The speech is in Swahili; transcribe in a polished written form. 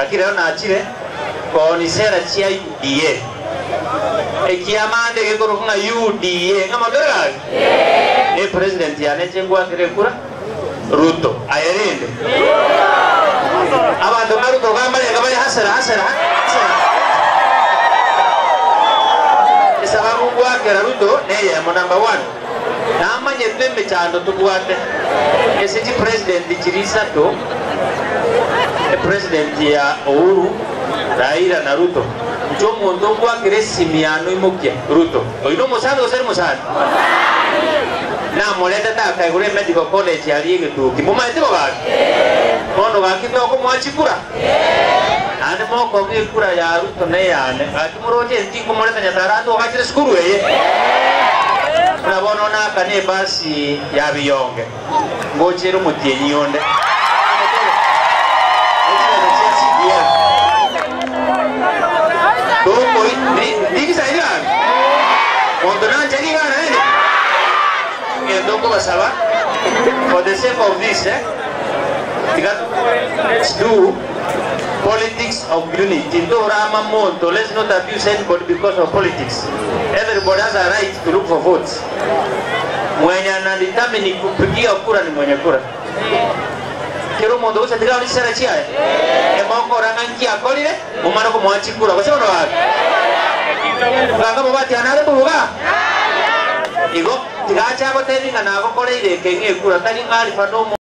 lakini leo naachire koni sera chia UDA ekiamande gekoro kunga UDA ngama bera ne president yane chengwa kirekura Ruto ayerinde abantu maruto gamale ngabale hasara sababu gwake Ruto neye mo number 1 namanye twembe chando tubwate esiti president chirisa to president ya Uhuru Raila na Ruto njomo ndongwa keresimiano imokia Ruto oino musano oseri musano na moleta ta kaigure medical college ali getuki mumaite baba kono gakito ko mwachikura ane moko ngikura ya Ruto ne yane atimuroje ndiko moleta nyatarando gachire skuru eye na bono na kane basi ya biyonge ngochero mutienyi yonde for the sake of this, let's do politics of unity. Let's not abuse anybody because of politics. Everybody has a right to look for votes. Mwenye anadetermine kupigia kura ni mwenye kura. Kero mondo usa tigao ni sera chia. Emoko rangangia kolile, umano kumwachi kura. Kwa sababu wake. Kanga mbati anare buruga. Igo tigacha ko teni kana ko kore ile kenge kura tani ngari fano